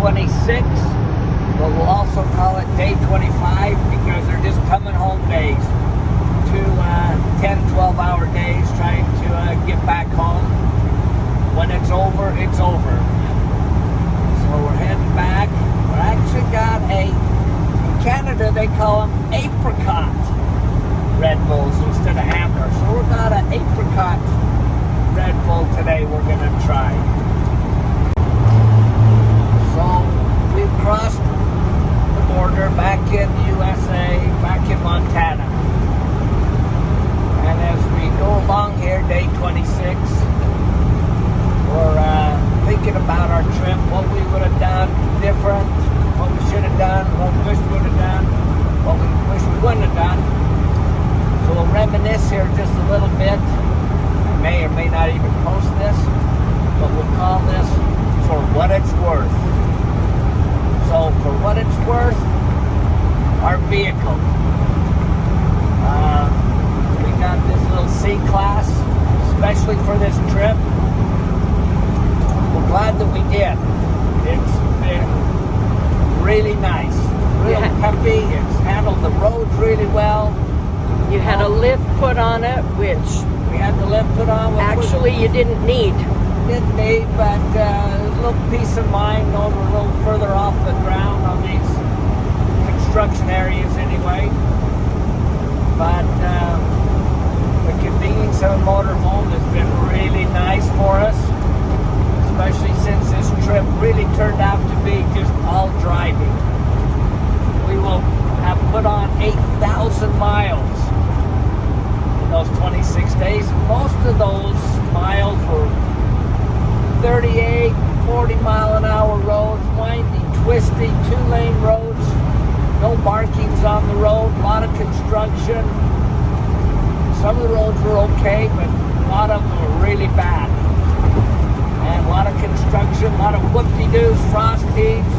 26, but we'll also call it day 25 because they're just coming home days. 10, 12-hour days trying to get back home. When it's over, it's over. So we're heading back. We actually got in Canada they call them apricot Red Bulls instead of Amber. So we've got an apricot Red Bull today we're going to try. So we've crossed the border back in the USA, back in Montana. And as we go along here, day 26, we're thinking about our trip, what we would have done different, what we should have done, what we wish we would have done, what we wish we wouldn't have done. So we'll reminisce here just a little bit. I may or may not even post this, but we'll call this For What It's Worth. So for what it's worth, our vehicle. We got this little C-Class, especially for this trip. We're glad that we did. It's been really nice, real peppy. It's handled the roads really well. You had a lift put on it, which we had the lift put on. Actually, you didn't need. Didn't need, but a little peace of mind knowing we're a little further off the ground on these construction areas anyway. But the convenience of a motorhome has been really nice for us, especially since this trip really turned out to be just all driving. We will have put on 8,000 miles in those 26 days. Most of those miles were 38, 40 mile an hour roads, windy, twisty, 2-lane roads, no markings on the road, a lot of construction. Some of the roads were okay, but a lot of them were really bad. And a lot of construction, a lot of whoop-de-doos, frost heaves.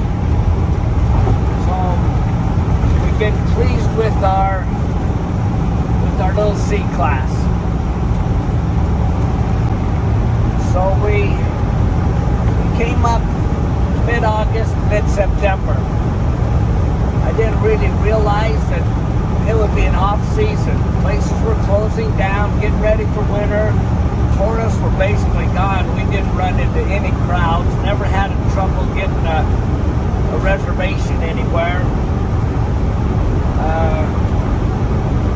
So we've been pleased with our little C-Class. So we came up mid-August, mid-September. I didn't really realize that it would be an off-season. Places were closing down, getting ready for winter. Tourists were basically gone. We didn't run into any crowds, never had trouble getting a reservation anywhere.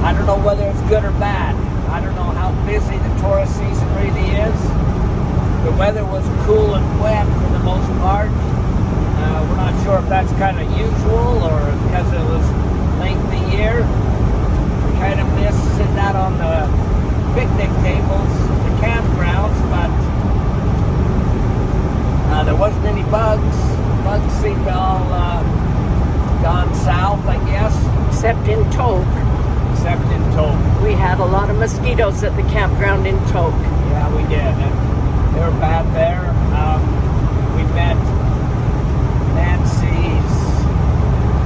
I don't know whether it's good or bad. I don't know how busy the tourist season really is. The weather was cool and wet for the most part. We're not sure if that's kind of usual or because it was late in the year. We kind of miss sitting out on the picnic tables, the campgrounds, but there wasn't any bugs. Bugs seemed to all gone south, I guess. Except in Tok. Except in Tok. We had a lot of mosquitoes at the campground in Tok. Yeah, we did. And they were bad there. We met Nancy's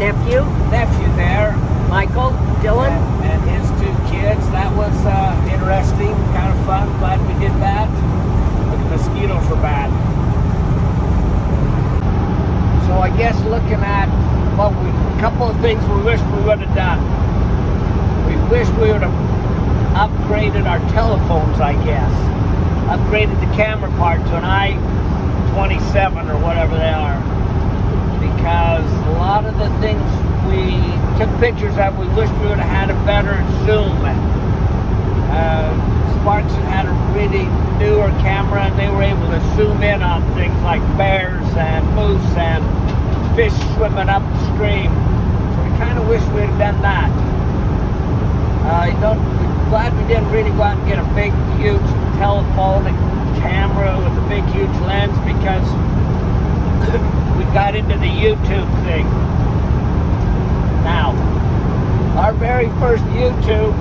nephew there. Michael, Dylan. And his 2 kids. That was interesting, kind of fun. Glad we did that. But the mosquitoes were bad. So I guess looking at a couple of things we wish we would have done. We wish we would have upgraded our telephones, I guess. Upgraded the camera part to an i27 or whatever they are. Because a lot of the things we took pictures of, we wish we would have had a better zoom. Sparkson had a really newer camera and they were able to zoom in on things like bears and moose and fish swimming upstream. So we kind of wish we'd have done that. We're glad we didn't really go out and get a big, huge telephone and camera with a big, huge lens because we got into the YouTube thing. Now, our very first YouTube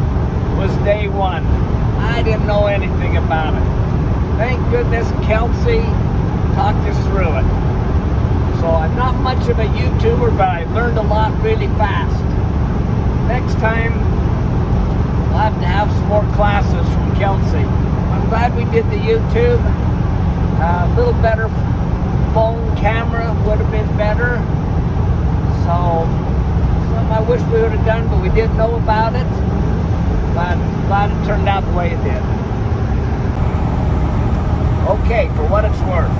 was day 1. I didn't know anything about it. Thank goodness Kelsey talked us through it. So I'm not much of a YouTuber, but I learned a lot really fast. Next time, we'll have to have some more classes from Kelsey. I'm glad we did the YouTube. A little better phone camera would have been better. So, something I wish we would have done, but we didn't know about it. But I'm glad it turned out the way it did. Okay, for what it's worth,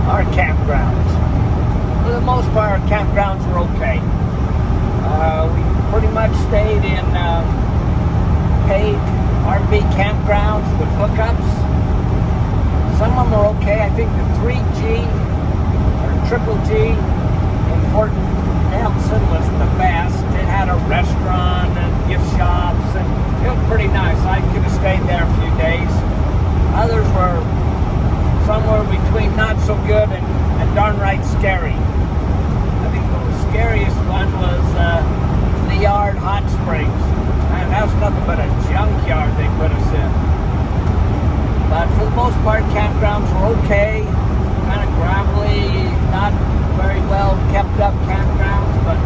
our campgrounds. For the most part, our campgrounds were okay. We pretty much stayed in paid RV campgrounds with hookups. Some of them are okay. I think the 3G or Triple G in Fort Nelson was the best. It had a restaurant and gift shops, and it was pretty nice. I could have stayed there a few days. Others were somewhere between not so good and darn right scary. I think the scariest one was Liard Hot Springs. Man, that was nothing but a junkyard they put us in. But for the most part, campgrounds were okay. Kind of gravelly, not very well kept up campgrounds, but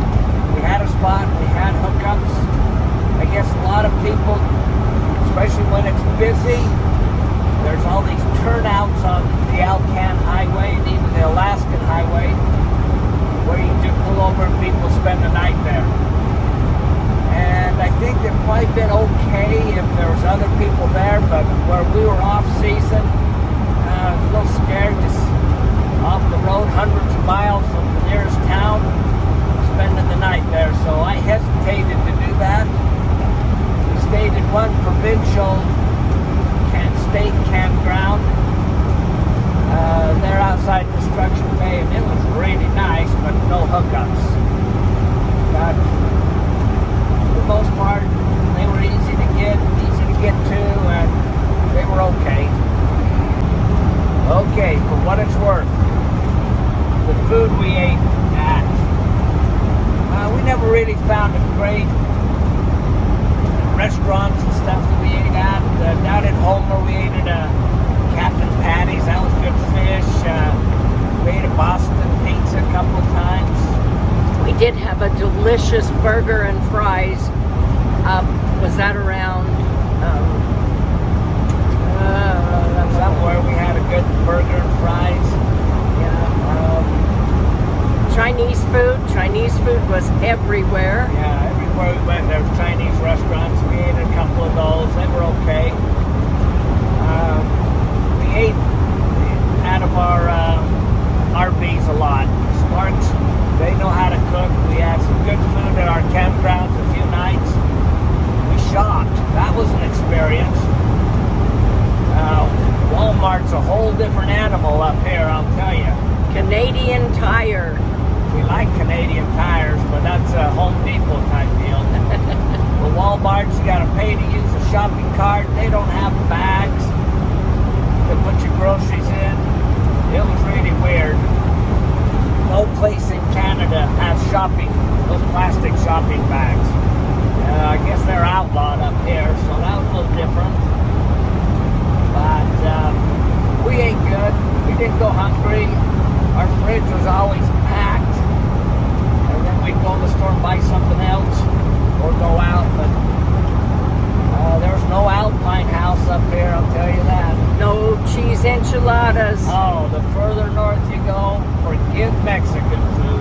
we had a spot, we had hookups. I guess a lot of people, especially when it's busy, there's all these turnouts on the Alcan Highway and even the Alaskan Highway where you just pull over and people spend the night there. And I think they've probably been okay if there was other people there, but where we were off season, I was a little scared, just off the road, hundreds of miles from the nearest town, spending the night there. So I hesitated to do that. We stayed in one provincial state campground. They're outside Destruction Bay, and it was really nice, but no hookups. But for the most part, they were easy to get to, and they were okay. Okay, for what it's worth, the food we ate at, we never really found a great restaurants and stuff that we ate at. Down in Homer, we ate at Captain Patty's. That was good fish. We ate a Boston pizza a couple of times. We did have a delicious burger and fries. Was that around? Somewhere we had a good burger and fries. Chinese food. Chinese food was everywhere. Yeah, everywhere we went, there was Chinese restaurants. We ate a couple of those. They were okay. We ate out of our RVs a lot. Sparks, they know how to cook. We had some good food at our campgrounds a few nights. We shopped. That was an experience. Walmart's a whole different animal up here, I'll tell you. Canadian Tire. We like Canadian Tires, but that's a Home Depot type deal. The Walmart's, you gotta pay to use a shopping cart. They don't have bags to put your groceries in. It was really weird. No place in Canada has those plastic shopping bags. I guess they're outlawed up here, so that was a little different. But we ate good. We didn't go hungry. Our fridge was always packed. And then we'd go to the store and buy something else or go out. But there was no Alpine House up here, I'll tell you that. No cheese enchiladas. Oh, the further north you go, forget Mexican food.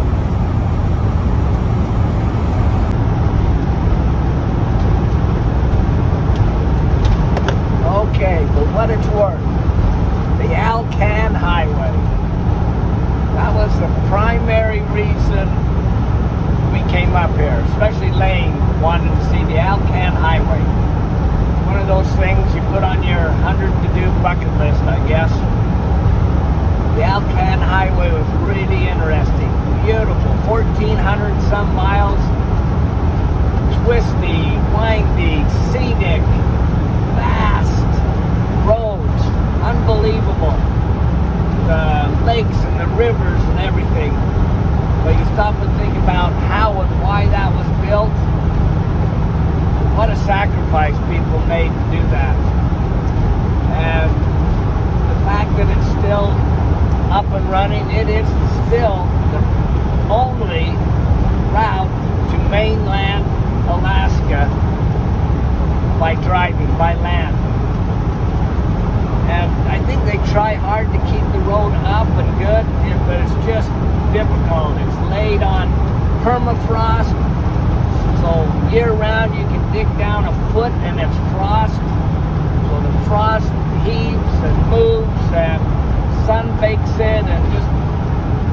Okay, for what it's worth, the Alcan Highway. That was the primary reason we came up here, especially Lane wanted to see the Alcan Highway. One of those things you put on your 100-to-do bucket list, I guess. The Alcan Highway was really interesting. Beautiful, 1,400 some miles. Twisty, windy, scenic, vast roads. Unbelievable. The lakes and the rivers and everything. But you stop and think about how and why that was built. What a sacrifice people made to do that. And the fact that it's still up and running, it is still the only route to mainland Alaska by driving, by land. And I think they try hard to keep the road up and good, but it's just difficult. It's laid on permafrost, so year-round you can dig down a foot and it's frost. So the frost heaves and moves and sun bakes it, and just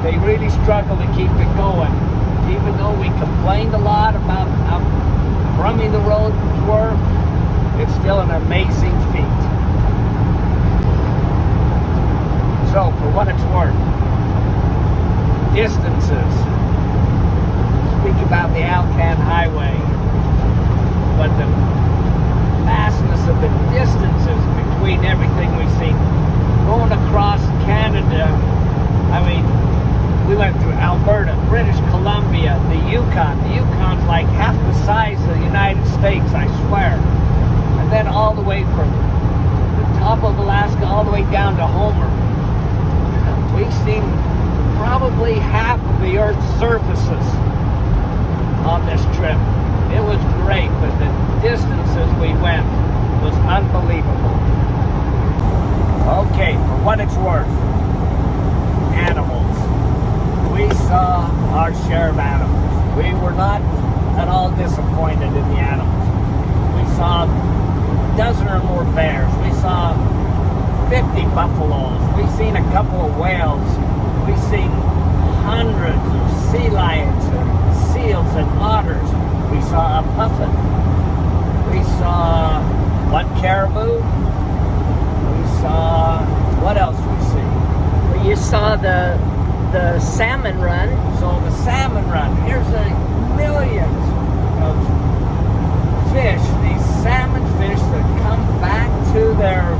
they really struggle to keep it going. Even though we complained a lot about how crummy the roads were, it's still an amazing feat. So, for what it's worth, distances. Speak about the Alcan Highway, but the vastness of the distances between everything we've seen. Going across Canada, I mean, we went through Alberta, British Columbia, the Yukon. The Yukon's like half the size of the United States, I swear. And then all the way from the top of Alaska all the way down to Homer. We've seen probably half of the Earth's surfaces on this trip. It was great, but the distances we went was unbelievable. Okay, for what it's worth, animals. We saw our share of animals. We were not at all disappointed in the animals. We saw a dozen or more bears. We saw 50 buffaloes. We've seen a couple of whales. We've seen hundreds of sea lions and seals and otters. We saw a puffin. We saw one caribou. We saw, what else we see? Well, you saw the salmon run. So the salmon run, here's a millions of fish, these salmon fish that come back to their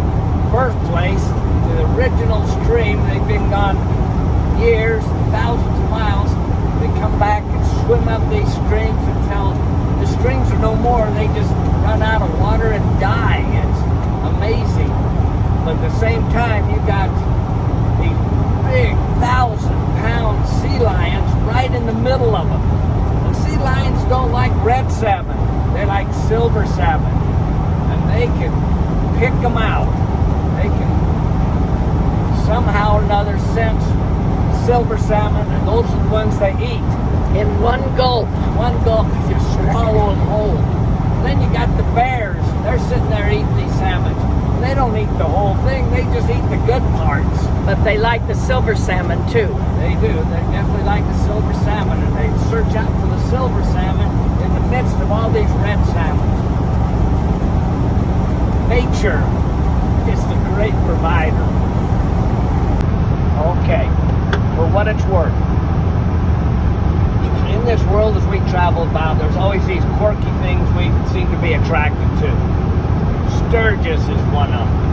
birthplace, to the original stream. They've been gone years, thousands of miles. They come back and swim up these streams until the streams are no more. They just run out of water and die. It's amazing. But at the same time, you got these big 1,000-pound sea lions right in the middle of them. And sea lions don't like red salmon. They like silver salmon. And they can pick them out. They can somehow or another sense silver salmon, and those are the ones they eat. In one gulp. One gulp, you swallow them whole. And then you got the bears. They're sitting there eating these salmons. They don't eat the whole thing. They just eat the good parts. But they like the silver salmon too. They do. They definitely like the silver salmon, and they search out for the silver salmon in the midst of all these red salmons. Nature is the great provider. Okay, for what it's worth, in this world as we travel about, there's always these quirky things we seem to be attracted to. Sturgis is one of them.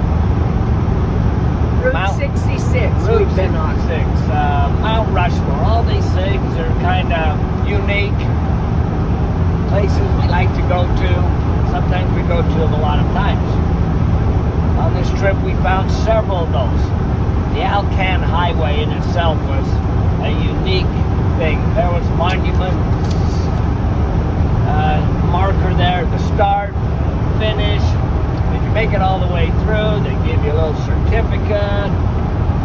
Route 66 Route we've been on. 66, Mount Rushmore, all these things are kind of unique places we like to go to. Sometimes we go to them a lot of times. On this trip we found several of those. The Alcan Highway in itself was a unique thing. There was monument marker there at the start, finish. If you make it all the way through, they give you a little certificate.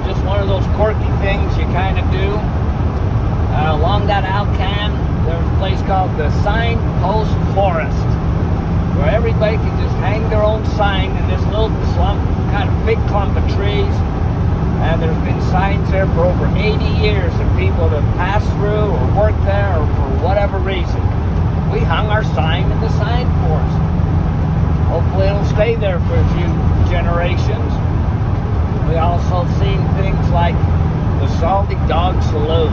Just one of those quirky things you kind of do. Along that Alcan, there's a place called the Signpost Forest, where everybody can just hang their own sign in this little clump, kind of big clump of trees. And there's been signs there for over 80 years of people that pass through or work there or for whatever reason. We hung our sign in the sign forest. Hopefully it'll stay there for a few generations. We also seen things like the Salty Dog Saloon.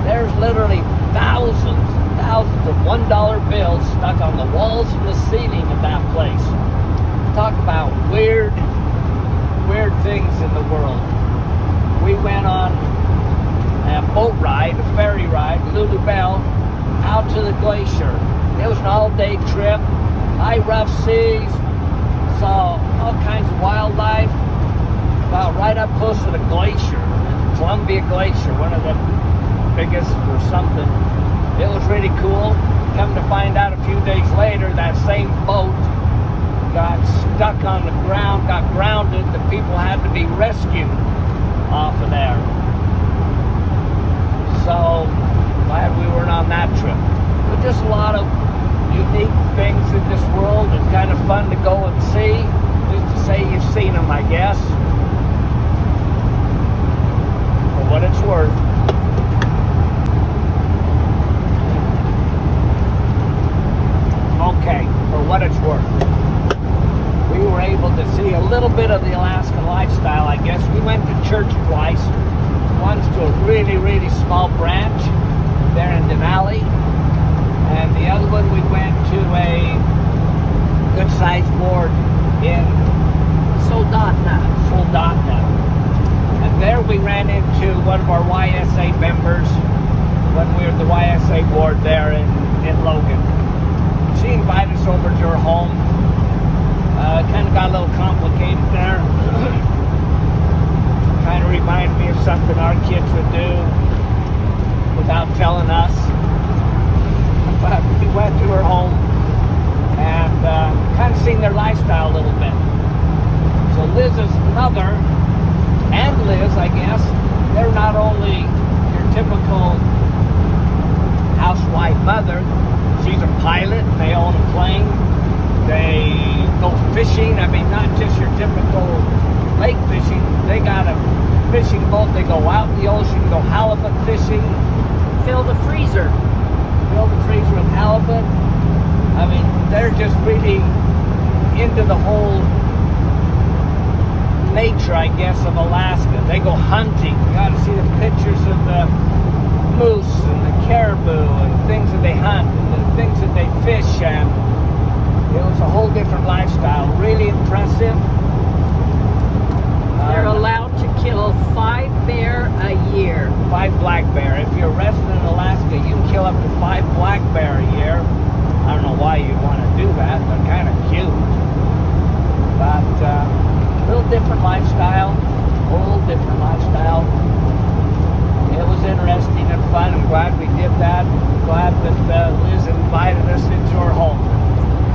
There's literally thousands of $1 bills stuck on the walls and the ceiling of that place. Talk about weird things in the world. We went on a boat ride, a ferry ride, Lulu Bell, out to the glacier. It was an all-day trip, high rough seas, saw all kinds of wildlife, about right up close to the glacier, Columbia Glacier, one of the biggest or something. It was really cool. Come to find out a few days later, that same boat got stuck on the ground, got grounded flooded, the people had to be rescued off of there. So glad we weren't on that trip. But just a lot of unique things in this world. It's kind of fun to go and see. Just to say you've seen them, I guess. For what it's worth. Okay, for what it's worth. We were able to see a little bit of the Alaskan lifestyle, I guess. We went to church twice. One's to a really, really small branch there in Denali. And the other one we went to a good-sized board in Soldotna. And there we ran into one of our YSA members when we were at the YSA board there in Logan. She invited us over to her home. Kind of got a little complicated there. Kind of reminded me of something our kids would do without telling us. But we went to her home and kind of seen their lifestyle a little bit. So Liz's mother and Liz, I guess, they're not only your typical housewife mother. She's a pilot. They own a plane. They go fishing. I mean, not just your typical lake fishing. They got a fishing boat. They go out in the ocean, go halibut fishing. Fill the freezer. Fill the freezer with halibut. I mean, they're just really into the whole nature, I guess, of Alaska. They go hunting. You got to see the pictures of the moose and the caribou and things that they hunt and the things that they fish, and it was a whole different lifestyle. Really impressive. They're allowed to kill 5 bear a year. 5 black bear. If you're a resident in Alaska, you can kill up to 5 black bear a year. I don't know why you'd want to do that. They're kind of cute. But a little different lifestyle. Whole different lifestyle. It was interesting and fun. I'm glad we did that. I'm glad that Liz invited us into her home.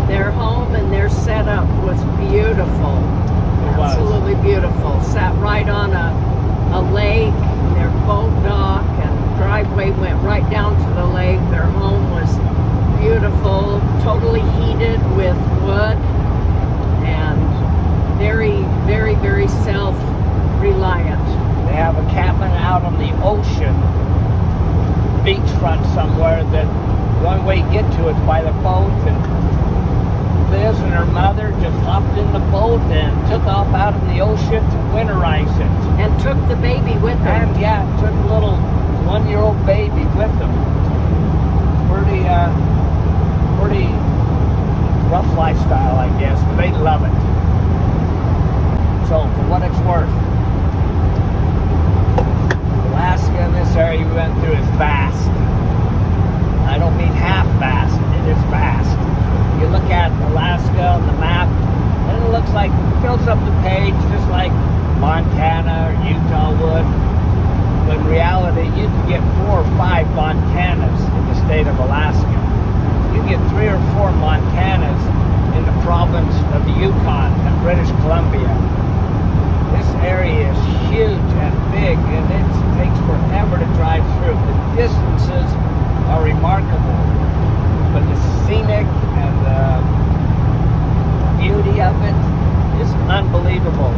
Their home and their setup was beautiful. It was. Absolutely beautiful. Sat right on a lake. Their boat dock and driveway went right down to the lake. Their home was beautiful, totally heated with wood, and very, very, very self-reliant. They have a cabin out on the ocean, beachfront somewhere, that the only way you get to it's by the boat. And Liz and her mother just hopped in the boat and took off out in the ocean to winterize it. And took the baby with them. And yeah, took a little 1-year-old baby with them. Pretty rough lifestyle, I guess, but they love it. So, for what it's worth, Alaska in this area we went through is vast. I don't mean half vast, it is vast. You look at Alaska on the map, and it looks like it fills up the page just like Montana or Utah would. But in reality, you can get 4 or 5 Montanas in the state of Alaska. You can get 3 or 4 Montanas in the province of the Yukon and British Columbia. This area is huge and big, and it takes forever to drive through. The distances are remarkable, but the scenic and the beauty of it is unbelievable.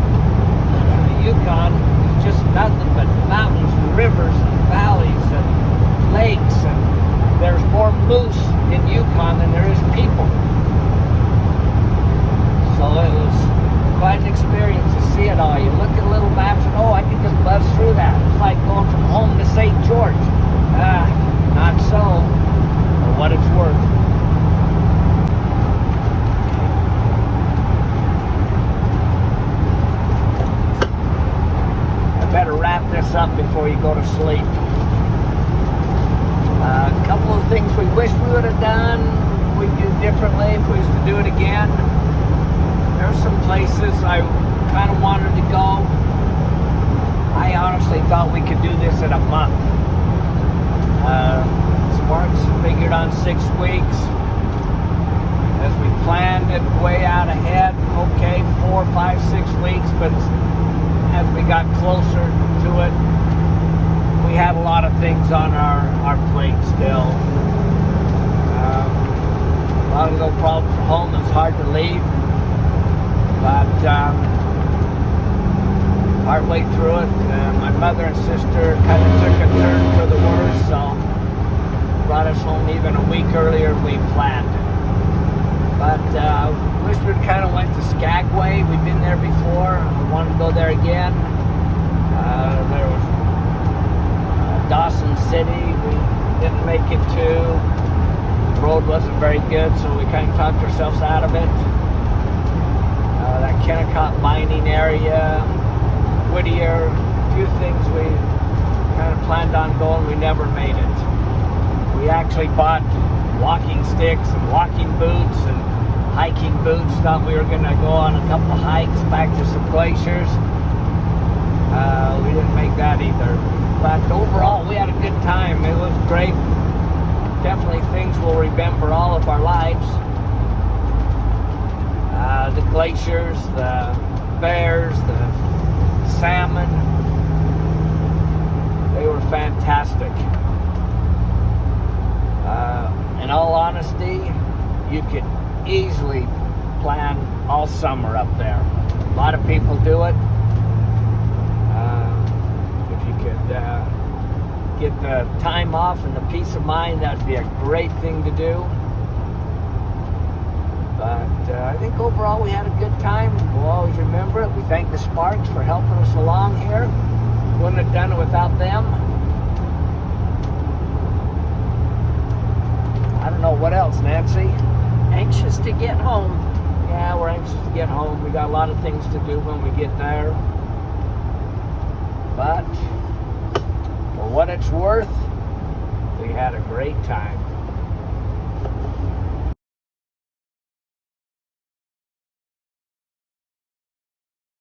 The Yukon is just nothing but mountains and rivers and valleys and lakes, and there's more moose in Yukon than there is people. So it was quite an experience to see it all. You look at little maps and, oh, I can just buzz through that. It's like going from home to St. George. Not so, for what it's worth. I better wrap this up before you go to sleep. A couple of things we wish we would have done, we'd do differently if we was to do it again. There's some places I kind of wanted to go. I honestly thought we could do this in a month. Sparks figured on 6 weeks. As we planned it way out ahead, okay, 4, 5, 6 weeks, but as we got closer to it, we had a lot of things on our plate still. A lot of little problems at home. It's hard to leave, but partway through it, my mother and sister kind of took a turn for the worse, so brought us home even a week earlier than we planned. But wish we'd kind of went to Skagway. We've been there before. We wanted to go there again. There was Dawson City. We didn't make it to. The road wasn't very good, so we kind of talked ourselves out of it. That Kennecott mining area, Whittier, a few things we kind of planned on going. We never made it. We actually bought walking sticks and walking boots and hiking boots. Thought we were going to go on a couple of hikes back to some glaciers. We didn't make that either. But overall, we had a good time. It was great. Definitely things we'll remember all of our lives. The glaciers, the bears, the salmon. They were fantastic. In all honesty, you could easily plan all summer up there. A lot of people do it. If you could get the time off and the peace of mind, that'd be a great thing to do. But I think overall we had a good time. We'll always remember it. We thank the Sparks for helping us along here. Wouldn't have done it without them. I don't know what else, Nancy. Anxious to get home. Yeah, we're anxious to get home. We got a lot of things to do when we get there. But for what it's worth, we had a great time.